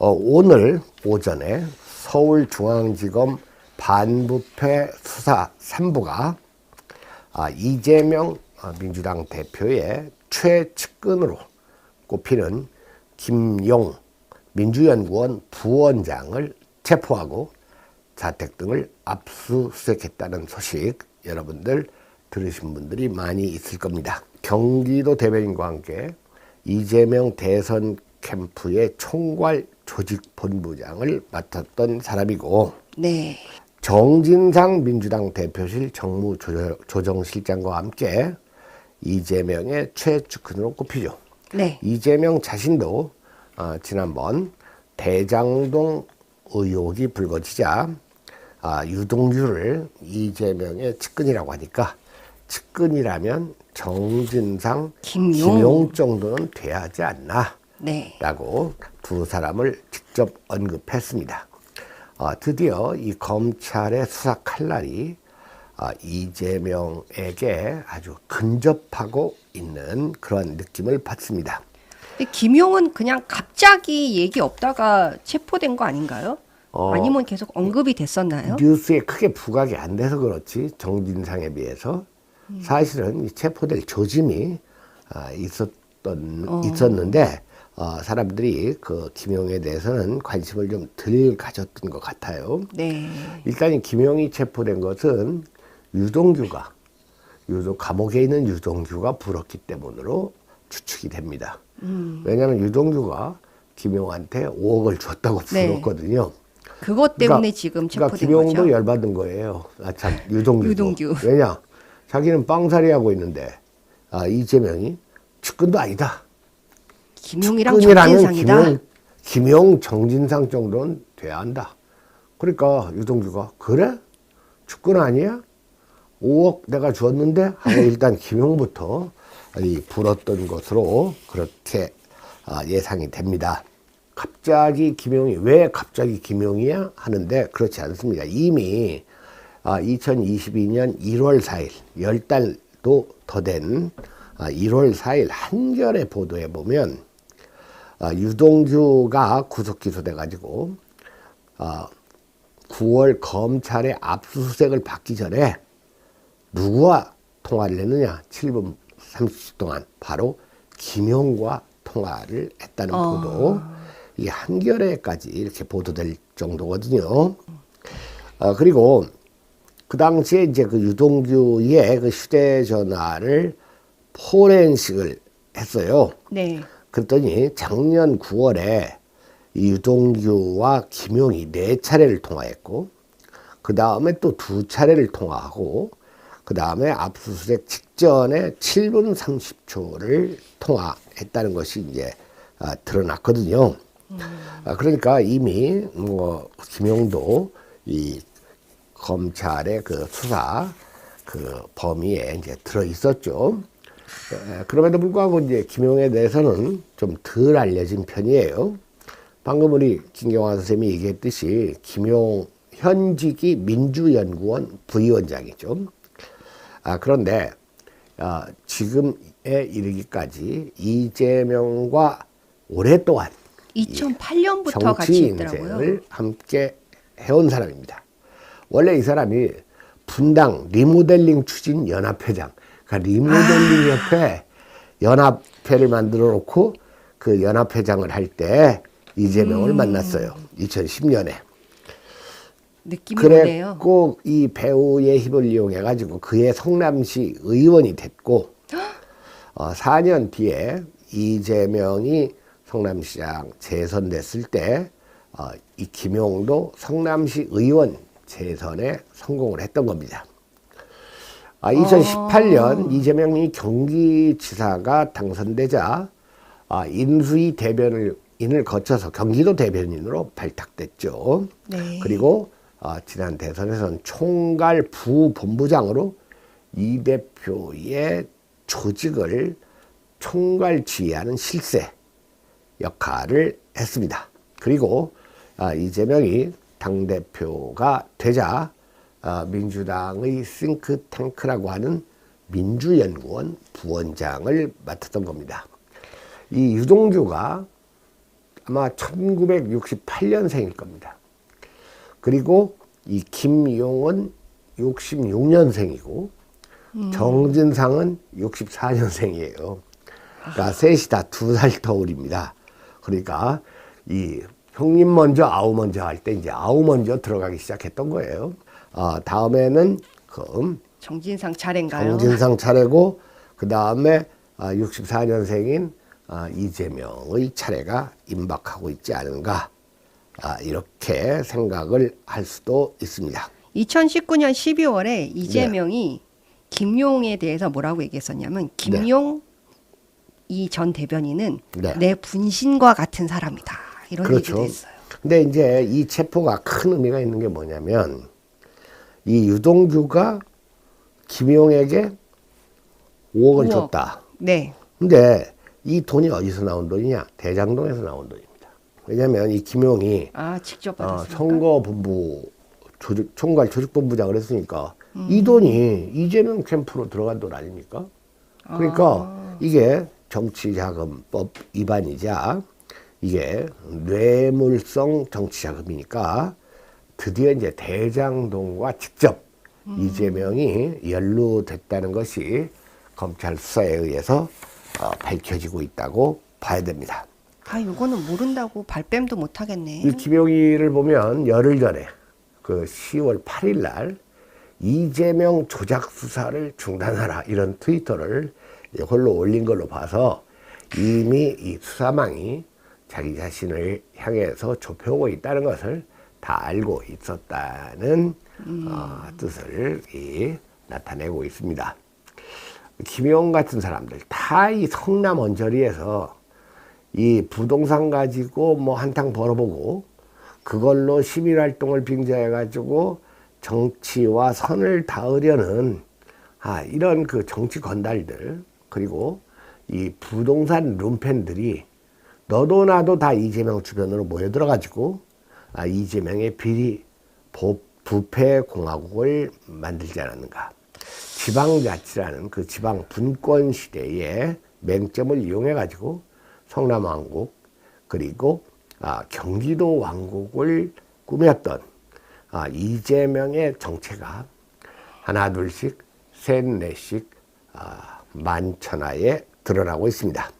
오늘 오전에 서울중앙지검 반부패 수사 3부가 이재명 민주당 대표의 최측근으로 꼽히는 김용 민주연구원 부원장을 체포하고 자택 등을 압수수색했다는 소식 여러분들 들으신 분들이 많이 있을 겁니다. 경기도 대변인과 함께 이재명 대선 캠프의 총괄 조직본부장을 맡았던 사람이고, 네. 정진상 민주당 대표실 정무조정실장과 함께 이재명의 최측근으로 꼽히죠. 네. 이재명 자신도 지난번 대장동 의혹이 불거지자 유동규를 이재명의 측근이라고 하니까 측근이라면 정진상, 김용 정도는 돼야 하지 않나 네. 라고 두 사람을 직접 언급했습니다. 드디어 이 검찰의 수사 칼날이 이재명에게 아주 근접하고 있는 그런 느낌을 받습니다. 근데 김용은 그냥 갑자기 얘기 없다가 체포된 거 아닌가요? 아니면 계속 언급이 됐었나요? 뉴스에 크게 부각이 안 돼서 그렇지 정진상에 비해서 사실은 이 체포될 조짐이 있었는데 사람들이 그 김용에 대해서는 관심을 좀 덜 가졌던 것 같아요. 네. 일단 이 김용이 체포된 것은 감옥에 있는 유동규가 불었기 때문으로 추측이 됩니다. 왜냐하면 유동규가 김용한테 5억을 줬다고 네. 불었거든요. 그것 때문에 지금 체포된 김용도 거죠. 열받은 거예요. 참 유동규도. 유동규. 왜냐? 자기는 빵살이 하고 있는데 이재명이 측근도 아니다. 김용이랑 측근이라면 정진상이다. 김용 정진상 정도는 돼야 한다. 그러니까 유동규가 그래? 측근 아니야? 5억 내가 줬는데 하고 일단 김용부터 불었던 것으로 그렇게 예상이 됩니다. 왜 갑자기 김용이야? 하는데 그렇지 않습니다. 이미 2022년 1월 4일, 10달도 더 된 1월 4일 한겨레 보도에 보면 유동규가 구속 기소돼가지고 9월 검찰의 압수수색을 받기 전에 누구와 통화를 했느냐? 7분 30초 동안 바로 김용과 통화를 했다는 보도. 이게 한겨레까지 이렇게 보도될 정도거든요. 그리고 그 당시에 이제 그 유동규의 그 휴대전화를 포렌식을 했어요. 네. 그랬더니 작년 9월에 이 유동규와 김용이 4차례를 통화했고, 그 다음에 또 2차례를 통화하고, 그 다음에 압수수색 직전에 7분 30초를 통화했다는 것이 이제 드러났거든요. 그러니까 이미 김용도 이 검찰의 그 수사 그 범위에 이제 들어 있었죠. 그럼에도 불구하고 이제 김용에 대해서는 좀 덜 알려진 편이에요. 방금 우리 김경환 선생님이 얘기했듯이 김용 현직이 민주연구원 부위원장이죠. 그런데 지금에 이르기까지 이재명과 오랫동안 2008년부터 같이 정치 있더라고요. 인생을 함께 해온 사람입니다. 원래 이 사람이 분당 리모델링 추진 연합회장, 그러니까 리모델링 협회 연합회를 만들어 놓고 그 연합회장을 할 때 이재명을 만났어요. 2010년에. 느낌이 오네요. 그랬고 이 배우의 힘을 이용해 가지고 그의 성남시 의원이 됐고 4년 뒤에 이재명이 성남시장 재선됐을 때 이 김용도 성남시 의원 재선에 성공을 했던 겁니다. 2018년 이재명이 경기지사가 당선되자 인수위 대변인을 거쳐서 경기도 대변인으로 발탁됐죠. 네. 그리고 지난 대선에서는 총괄 부본부장으로 이 대표의 조직을 총괄 지휘하는 실세 역할을 했습니다. 그리고 이재명이 당대표가 되자 민주당의 싱크탱크라고 하는 민주연구원 부원장을 맡았던 겁니다. 이 유동규가 아마 1968년생일 겁니다. 그리고 이 김용은 66년생이고 정진상은 64년생이에요. 그러니까 셋이 다 2살 터울입니다. 그러니까 이 형님 먼저 아우 먼저 할 때 이제 아우 먼저 들어가기 시작했던 거예요. 다음에는 정진상 차례인가요? 정진상 차례고 그 다음에 64년생인 이재명의 차례가 임박하고 있지 않은가 이렇게 생각을 할 수도 있습니다. 2019년 12월에 이재명이 김용에 대해서 뭐라고 얘기했었냐면 김용 이 전 대변인은 네. 내 분신과 같은 사람이다. 이런 그렇죠. 얘기도 했어요. 근데 이제 이 체포가 큰 의미가 있는 게 뭐냐면 이 유동규가 김용에게 5억을 5억. 줬다. 네. 근데 이 돈이 어디서 나온 돈이냐? 대장동에서 나온 돈입니다. 왜냐하면 이 김용이 직접 받았습니까? 선거본부 총괄 조직본부장을 했으니까 이 돈이 이재명 캠프로 들어간 돈 아닙니까? 그러니까 이게 정치자금법 위반이자 이게 뇌물성 정치자금이니까 드디어 이제 대장동과 직접 이재명이 연루됐다는 것이 검찰 수사에 의해서 밝혀지고 있다고 봐야 됩니다. 요거는 모른다고 발뺌도 못 하겠네. 이 김용희를 보면 열흘 전에 그 10월 8일 날 이재명 조작 수사를 중단하라 이런 트위터를 홀로 올린 걸로 봐서 이미 이 수사망이 자기 자신을 향해서 좁혀오고 있다는 것을 다 알고 있었다는 뜻을 나타내고 있습니다. 김용 같은 사람들 다 이 성남 언저리에서 이 부동산 가지고 뭐 한탕 벌어보고 그걸로 시민활동을 빙자해가지고 정치와 선을 닿으려는 이런 그 정치 건달들 그리고 이 부동산 룸펜들이 너도 나도 다 이재명 주변으로 모여들어가지고 이재명의 비리 부패 공화국을 만들지 않았는가. 지방자치라는 그 지방 분권 시대의 맹점을 이용해가지고 성남 왕국 그리고 경기도 왕국을 꾸몄던 이재명의 정체가 하나 둘씩 셋 넷씩 만천하에 드러나고 있습니다.